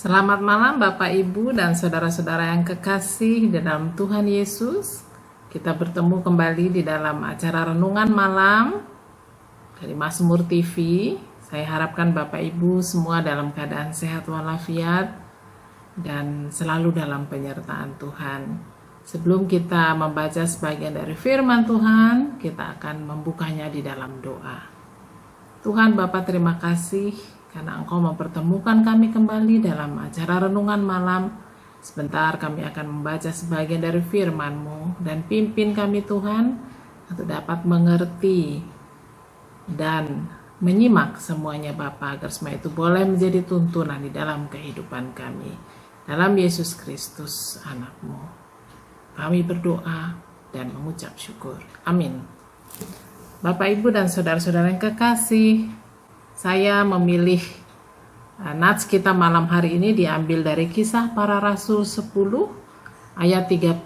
Selamat malam Bapak Ibu dan saudara-saudara yang kekasih di dalam Tuhan Yesus. Kita bertemu kembali di dalam acara Renungan Malam dari Mazmur TV. Saya harapkan Bapak Ibu semua dalam keadaan sehat walafiat dan selalu dalam penyertaan Tuhan. Sebelum kita membaca sebagian dari firman Tuhan, kita akan membukanya di dalam doa. Tuhan Bapa, terima kasih karena Engkau mempertemukan kami kembali dalam acara Renungan Malam. Sebentar kami akan membaca sebagian dari firman-Mu dan pimpin kami Tuhan untuk dapat mengerti dan menyimak semuanya Bapa, agar semua itu boleh menjadi tuntunan di dalam kehidupan kami. Dalam Yesus Kristus anak-Mu kami berdoa dan mengucap syukur. Amin. Bapak, Ibu, dan saudara-saudara yang kekasih, saya memilih nats kita malam hari ini diambil dari Kisah Para Rasul 10 ayat 39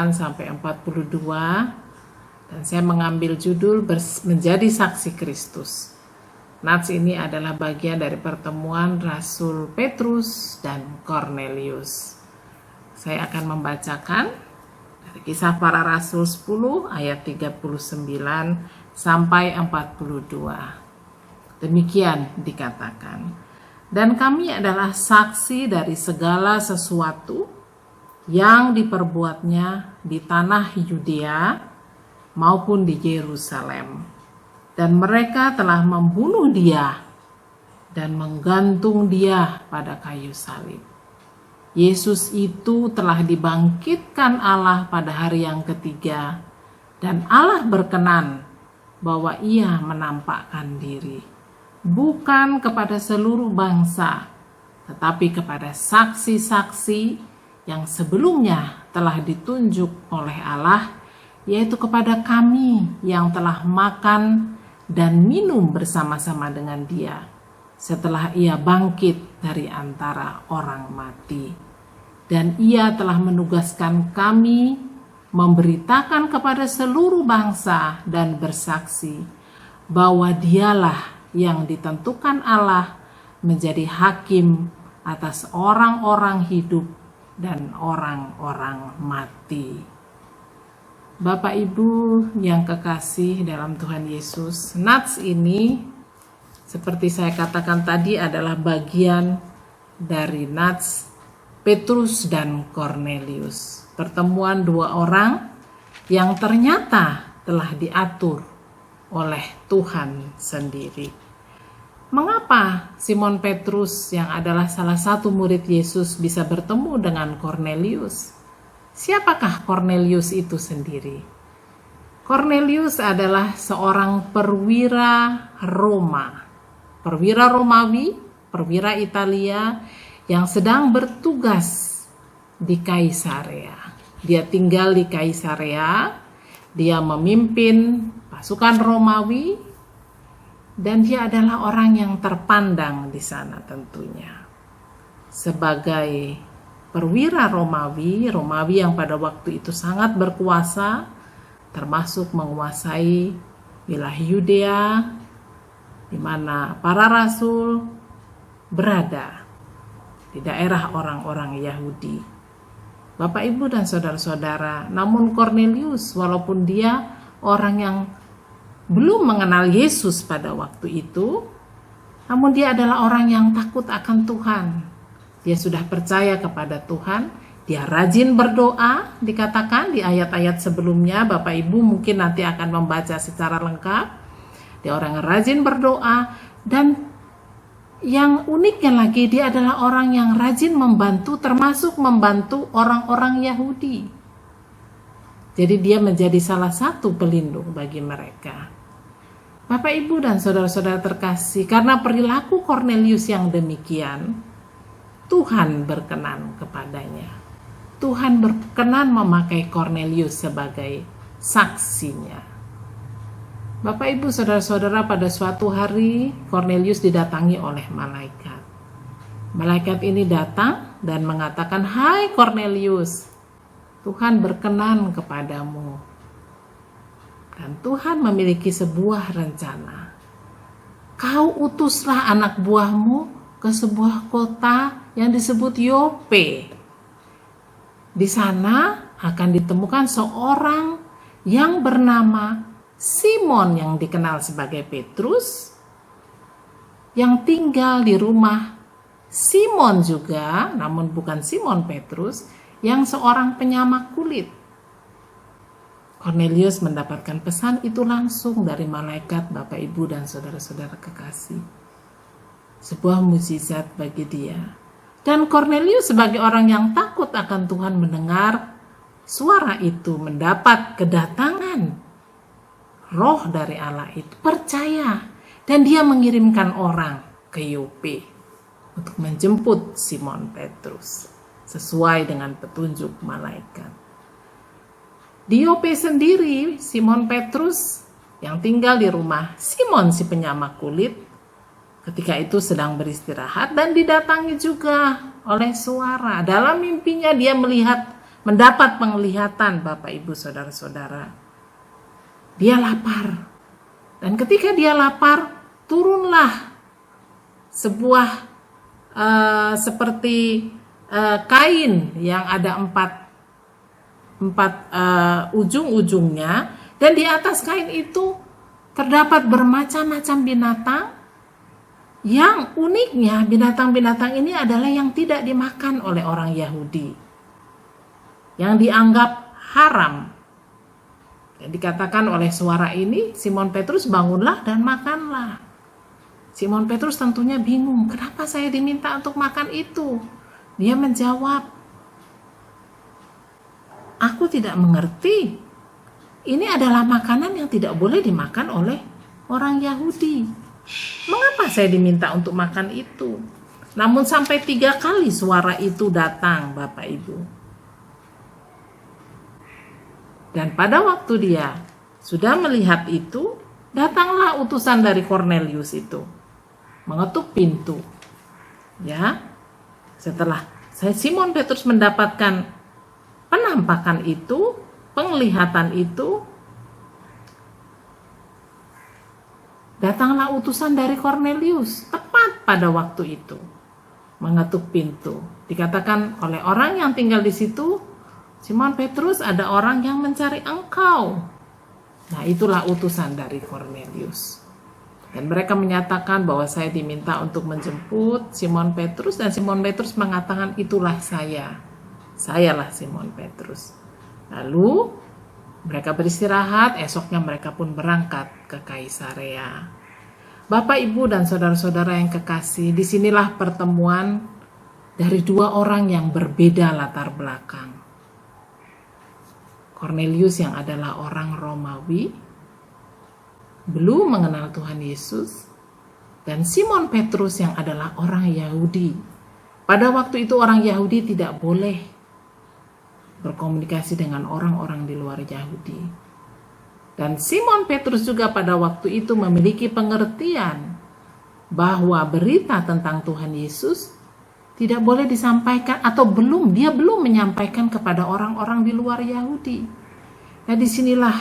sampai 42, dan saya mengambil judul Menjadi Saksi Kristus. Nats ini adalah bagian dari pertemuan Rasul Petrus dan Kornelius. Saya akan membacakan dari Kisah Para Rasul 10 ayat 39 sampai 42. Demikian dikatakan, dan kami adalah saksi dari segala sesuatu yang diperbuatnya di tanah Yudea maupun di Yerusalem. Dan mereka telah membunuh dia dan menggantung dia pada kayu salib. Yesus itu telah dibangkitkan Allah pada hari yang ketiga, dan Allah berkenan bahwa ia menampakkan diri bukan kepada seluruh bangsa, tetapi kepada saksi-saksi yang sebelumnya telah ditunjuk oleh Allah, yaitu kepada kami yang telah makan dan minum bersama-sama dengan dia setelah ia bangkit dari antara orang mati. Dan ia telah menugaskan kami memberitakan kepada seluruh bangsa dan bersaksi bahwa dialah yang ditentukan Allah menjadi hakim atas orang-orang hidup dan orang-orang mati. Bapak Ibu yang kekasih dalam Tuhan Yesus, nats ini seperti saya katakan tadi adalah bagian dari nats Petrus dan Kornelius. Pertemuan dua orang yang ternyata telah diatur oleh Tuhan sendiri. Mengapa Simon Petrus yang adalah salah satu murid Yesus bisa bertemu dengan Kornelius? Siapakah Kornelius itu sendiri? Kornelius adalah seorang perwira Roma, perwira Romawi, perwira Italia yang sedang bertugas di Kaisarea. Dia tinggal di Kaisarea, dia memimpin pasukan Romawi, dan dia adalah orang yang terpandang di sana tentunya. Sebagai perwira Romawi yang pada waktu itu sangat berkuasa, termasuk menguasai wilayah Yudea, di mana para rasul berada di daerah orang-orang Yahudi. Bapak, Ibu, dan saudara-saudara, namun Kornelius walaupun dia orang yang belum mengenal Yesus pada waktu itu, namun dia adalah orang yang takut akan Tuhan. Dia sudah percaya kepada Tuhan, dia rajin berdoa, dikatakan di ayat-ayat sebelumnya. Bapak Ibu mungkin nanti akan membaca secara lengkap. Dia orang yang rajin berdoa, dan yang uniknya lagi dia adalah orang yang rajin membantu, termasuk membantu orang-orang Yahudi. Jadi dia menjadi salah satu pelindung bagi mereka. Bapak, Ibu, dan saudara-saudara terkasih, karena perilaku Kornelius yang demikian, Tuhan berkenan kepadanya. Tuhan berkenan memakai Kornelius sebagai saksinya. Bapak, Ibu, saudara-saudara, pada suatu hari Kornelius didatangi oleh malaikat. Malaikat ini datang dan mengatakan, "Hai Kornelius, Tuhan berkenan kepadamu. Dan Tuhan memiliki sebuah rencana. Kau utuslah anak buahmu ke sebuah kota yang disebut Yope. Di sana akan ditemukan seorang yang bernama Simon yang dikenal sebagai Petrus, yang tinggal di rumah Simon juga, namun bukan Simon Petrus, yang seorang penyamak kulit. Kornelius mendapatkan pesan itu langsung dari malaikat, Bapak, Ibu, dan saudara-saudara kekasih. Sebuah mukjizat bagi dia. Dan Kornelius sebagai orang yang takut akan Tuhan mendengar suara itu, mendapat kedatangan roh dari Allah itu, percaya. Dan dia mengirimkan orang ke Yope untuk menjemput Simon Petrus sesuai dengan petunjuk malaikat. Di Yope sendiri, Simon Petrus yang tinggal di rumah Simon si penyamak kulit ketika itu sedang beristirahat dan didatangi juga oleh suara. Dalam mimpinya dia mendapat penglihatan, Bapak, Ibu, saudara-saudara. Dia lapar. Dan ketika dia lapar, turunlah sebuah seperti kain yang ada empat ujung-ujungnya, dan di atas kain itu terdapat bermacam-macam binatang. Yang uniknya, binatang-binatang ini adalah yang tidak dimakan oleh orang Yahudi, yang dianggap haram. Dan dikatakan oleh suara ini, Simon Petrus, bangunlah dan makanlah. Simon Petrus tentunya bingung, kenapa saya diminta untuk makan itu? Dia menjawab, aku tidak mengerti. Ini adalah makanan yang tidak boleh dimakan oleh orang Yahudi. Mengapa saya diminta untuk makan itu? Namun sampai 3 kali suara itu datang, Bapak, Ibu. Dan pada waktu dia sudah melihat itu, datanglah utusan dari Kornelius itu, mengetuk pintu. Ya, setelah Simon Petrus mendapatkan penampakan itu, penglihatan itu, datanglah utusan dari Kornelius tepat pada waktu itu, mengetuk pintu. Dikatakan oleh orang yang tinggal di situ, Simon Petrus, ada orang yang mencari engkau. Nah, itulah utusan dari Kornelius. Dan mereka menyatakan bahwa saya diminta untuk menjemput Simon Petrus, dan Simon Petrus mengatakan, itulah saya. Sayalah Simon Petrus. Lalu mereka beristirahat, esoknya mereka pun berangkat ke Kaisarea. Bapak, Ibu, dan saudara-saudara yang kekasih, disinilah pertemuan dari 2 orang yang berbeda latar belakang. Kornelius yang adalah orang Romawi, belum mengenal Tuhan Yesus, dan Simon Petrus yang adalah orang Yahudi. Pada waktu itu orang Yahudi tidak boleh berkomunikasi dengan orang-orang di luar Yahudi. Dan Simon Petrus juga pada waktu itu memiliki pengertian bahwa berita tentang Tuhan Yesus tidak boleh disampaikan, atau dia belum menyampaikan kepada orang-orang di luar Yahudi. Nah, disinilah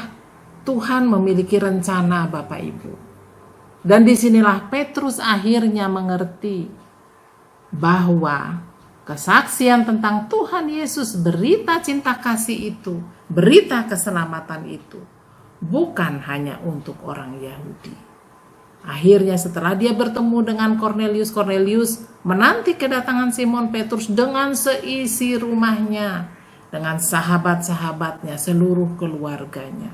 Tuhan memiliki rencana, Bapak, Ibu. Dan disinilah Petrus akhirnya mengerti bahwa kesaksian tentang Tuhan Yesus, berita cinta kasih itu, berita keselamatan itu, bukan hanya untuk orang Yahudi. Akhirnya setelah dia bertemu dengan Kornelius, Kornelius menanti kedatangan Simon Petrus dengan seisi rumahnya, dengan sahabat-sahabatnya, seluruh keluarganya.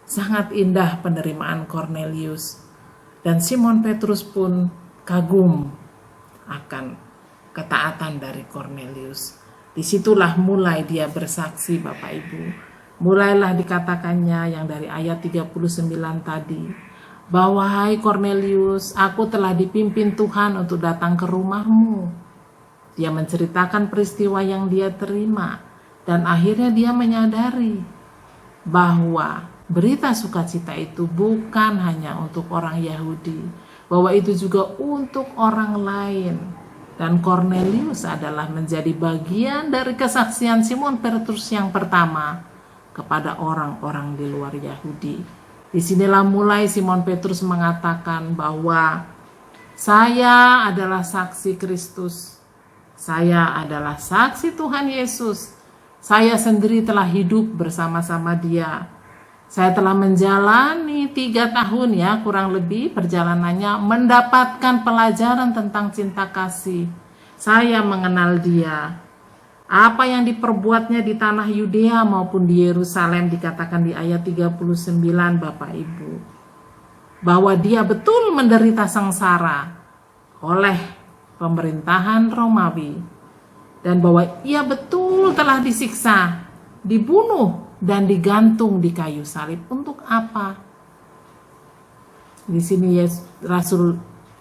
Sangat indah penerimaan Kornelius, dan Simon Petrus pun kagum akan ketaatan dari Kornelius. Disitulah mulai dia bersaksi, Bapak, Ibu. Mulailah dikatakannya yang dari ayat 39 tadi, bahwa hai Kornelius, aku telah dipimpin Tuhan untuk datang ke rumahmu. Dia menceritakan peristiwa yang dia terima, dan akhirnya dia menyadari bahwa berita sukacita itu bukan hanya untuk orang Yahudi, bahwa itu juga untuk orang lain. Dan Kornelius adalah menjadi bagian dari kesaksian Simon Petrus yang pertama kepada orang-orang di luar Yahudi. Disinilah mulai Simon Petrus mengatakan bahwa saya adalah saksi Kristus. Saya adalah saksi Tuhan Yesus. Saya sendiri telah hidup bersama-sama Dia. Saya telah menjalani 3 tahun ya kurang lebih perjalanannya, mendapatkan pelajaran tentang cinta kasih. Saya mengenal Dia. Apa yang diperbuatnya di tanah Yudea maupun di Yerusalem, dikatakan di ayat 39 Bapak Ibu, bahwa Dia betul menderita sengsara oleh pemerintahan Romawi, dan bahwa Ia betul telah disiksa, dibunuh, dan digantung di kayu salib. Untuk apa? Di sini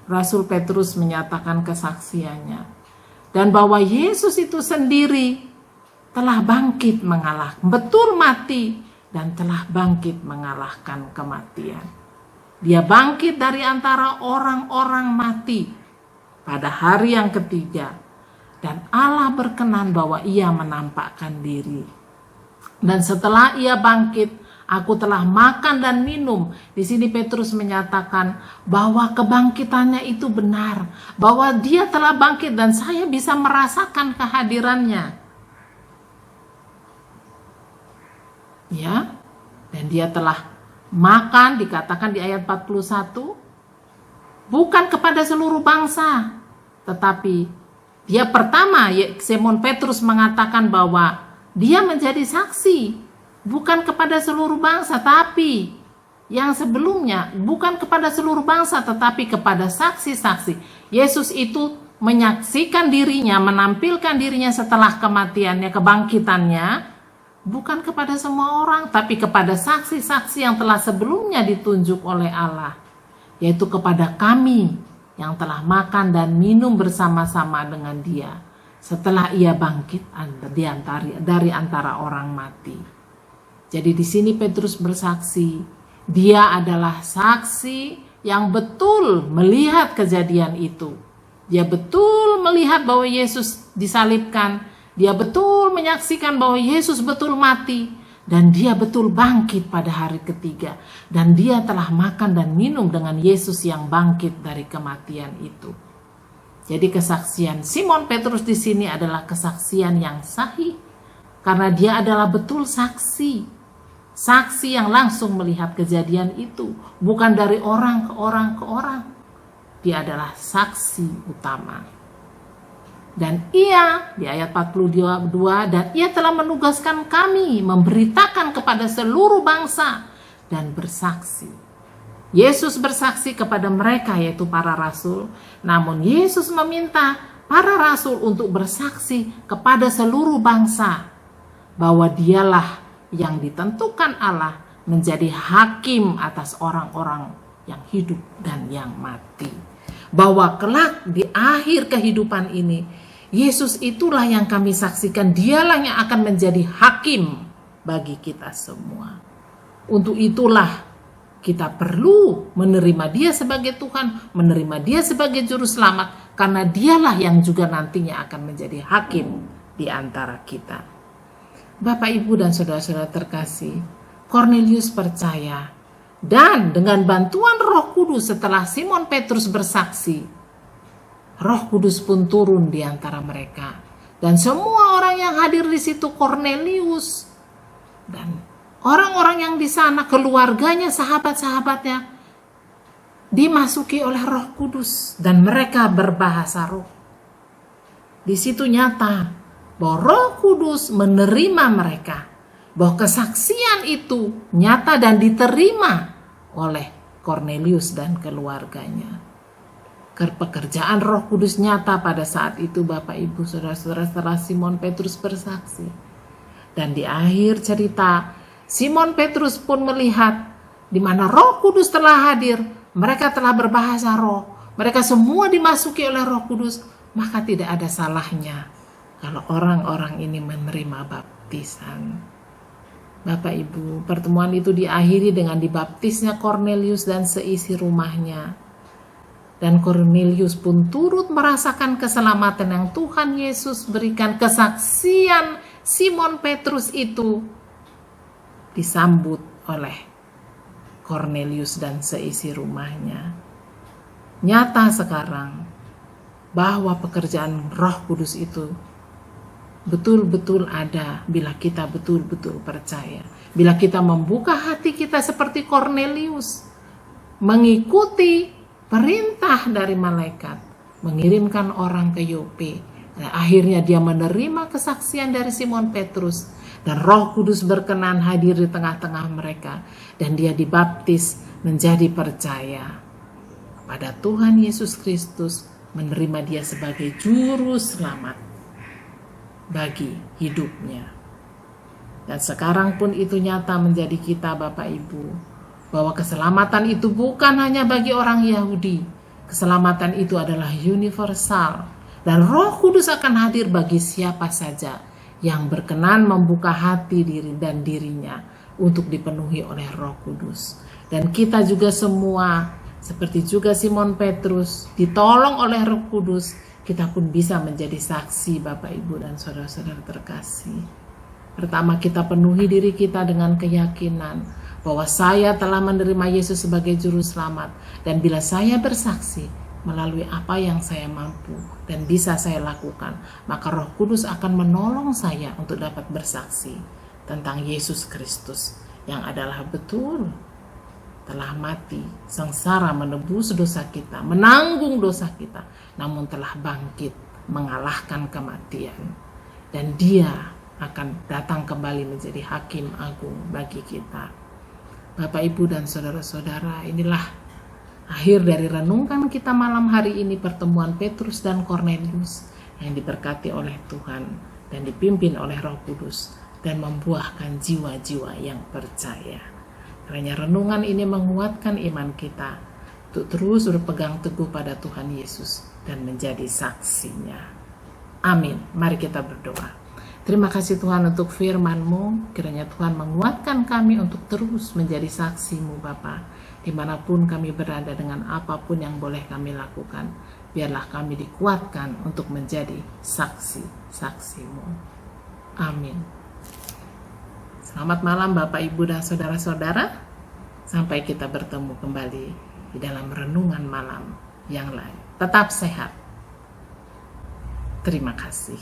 Rasul Petrus menyatakan kesaksiannya, dan bahwa Yesus itu sendiri telah bangkit mengalahkan, betul mati, dan telah bangkit mengalahkan kematian. Dia bangkit dari antara orang-orang mati pada hari yang ketiga, dan Allah berkenan bahwa Ia menampakkan diri. Dan setelah Ia bangkit, aku telah makan dan minum. Di sini Petrus menyatakan bahwa kebangkitannya itu benar, bahwa Dia telah bangkit dan saya bisa merasakan kehadirannya. Ya, dan Dia telah makan, dikatakan di ayat 41, bukan kepada seluruh bangsa, tetapi Dia pertama, Simon Petrus mengatakan bahwa Dia menjadi saksi bukan kepada seluruh bangsa, tapi yang sebelumnya bukan kepada seluruh bangsa tetapi kepada saksi-saksi. Yesus itu menyaksikan dirinya, menampilkan dirinya setelah kematiannya, kebangkitannya, bukan kepada semua orang, tapi kepada saksi-saksi yang telah sebelumnya ditunjuk oleh Allah, yaitu kepada kami yang telah makan dan minum bersama-sama dengan Dia setelah Ia bangkit dari antara orang mati. Jadi di sini Petrus bersaksi, dia adalah saksi yang betul melihat kejadian itu. Dia betul melihat bahwa Yesus disalibkan, dia betul menyaksikan bahwa Yesus betul mati, dan dia betul bangkit pada hari ketiga, dan dia telah makan dan minum dengan Yesus yang bangkit dari kematian itu. Jadi kesaksian Simon Petrus di sini adalah kesaksian yang sahih, karena dia adalah betul saksi. Saksi yang langsung melihat kejadian itu, bukan dari orang ke orang ke orang. Dia adalah saksi utama. Dan Ia, di ayat 42, dan Ia telah menugaskan kami memberitakan kepada seluruh bangsa dan bersaksi. Yesus bersaksi kepada mereka, yaitu para rasul. Namun Yesus meminta para rasul untuk bersaksi kepada seluruh bangsa bahwa Dialah yang ditentukan Allah menjadi hakim atas orang-orang yang hidup dan yang mati. Bahwa kelak di akhir kehidupan ini, Yesus itulah yang kami saksikan, Dialah yang akan menjadi hakim bagi kita semua. Untuk itulah kita perlu menerima Dia sebagai Tuhan, menerima Dia sebagai juru selamat, karena Dialah yang juga nantinya akan menjadi hakim di antara kita. Bapak, Ibu, dan saudara-saudara terkasih, Kornelius percaya, dan dengan bantuan Roh Kudus setelah Simon Petrus bersaksi, Roh Kudus pun turun di antara mereka, dan semua orang yang hadir di situ, Kornelius dan orang-orang yang di sana, keluarganya, sahabat-sahabatnya, dimasuki oleh Roh Kudus dan mereka berbahasa roh. Di situ nyata bahwa Roh Kudus menerima mereka, bahwa kesaksian itu nyata dan diterima oleh Kornelius dan keluarganya. Pekerjaan Roh Kudus nyata pada saat itu, Bapak, Ibu, saudara-saudara, setelah Simon Petrus bersaksi. Dan di akhir cerita, Simon Petrus pun melihat di mana Roh Kudus telah hadir, mereka telah berbahasa roh, mereka semua dimasuki oleh Roh Kudus, maka tidak ada salahnya kalau orang-orang ini menerima baptisan. Bapak, Ibu, pertemuan itu diakhiri dengan dibaptisnya Kornelius dan seisi rumahnya. Dan Kornelius pun turut merasakan keselamatan yang Tuhan Yesus berikan. Kesaksian Simon Petrus itu disambut oleh Kornelius dan seisi rumahnya. Nyata sekarang bahwa pekerjaan Roh Kudus itu betul-betul ada bila kita betul-betul percaya. Bila kita membuka hati kita seperti Kornelius, mengikuti perintah dari malaikat, mengirimkan orang ke Yope. Dan akhirnya dia menerima kesaksian dari Simon Petrus, dan Roh Kudus berkenan hadir di tengah-tengah mereka, dan dia dibaptis menjadi percaya pada Tuhan Yesus Kristus, menerima dia sebagai juru selamat bagi hidupnya. Dan sekarang pun itu nyata menjadi kita, Bapak Ibu, bahwa keselamatan itu bukan hanya bagi orang Yahudi. Keselamatan itu adalah universal, dan Roh Kudus akan hadir bagi siapa saja yang berkenan membuka hati diri dan dirinya untuk dipenuhi oleh Roh Kudus. Dan kita juga semua, seperti juga Simon Petrus, ditolong oleh Roh Kudus, kita pun bisa menjadi saksi, Bapak Ibu dan saudara-saudara terkasih. Pertama, kita penuhi diri kita dengan keyakinan bahwa saya telah menerima Yesus sebagai juru selamat, dan bila saya bersaksi melalui apa yang saya mampu dan bisa saya lakukan, maka Roh Kudus akan menolong saya untuk dapat bersaksi tentang Yesus Kristus yang adalah betul telah mati, sengsara menebus dosa kita, menanggung dosa kita, namun telah bangkit mengalahkan kematian, dan dia akan datang kembali menjadi hakim agung bagi kita. Bapak, Ibu, dan saudara-saudara, inilah akhir dari renungan kita malam hari ini, pertemuan Petrus dan Kornelius yang diberkati oleh Tuhan dan dipimpin oleh Roh Kudus dan membuahkan jiwa-jiwa yang percaya. Kiranya renungan ini menguatkan iman kita untuk terus berpegang teguh pada Tuhan Yesus dan menjadi saksinya. Amin. Mari kita berdoa. Terima kasih Tuhan untuk firman-Mu. Kiranya Tuhan menguatkan kami untuk terus menjadi saksi-Mu, Bapa. Dimanapun kami berada, dengan apapun yang boleh kami lakukan, biarlah kami dikuatkan untuk menjadi saksi-saksi-Mu. Amin. Selamat malam Bapak, Ibu, dan saudara-saudara. Sampai kita bertemu kembali di dalam renungan malam yang lain. Tetap sehat. Terima kasih.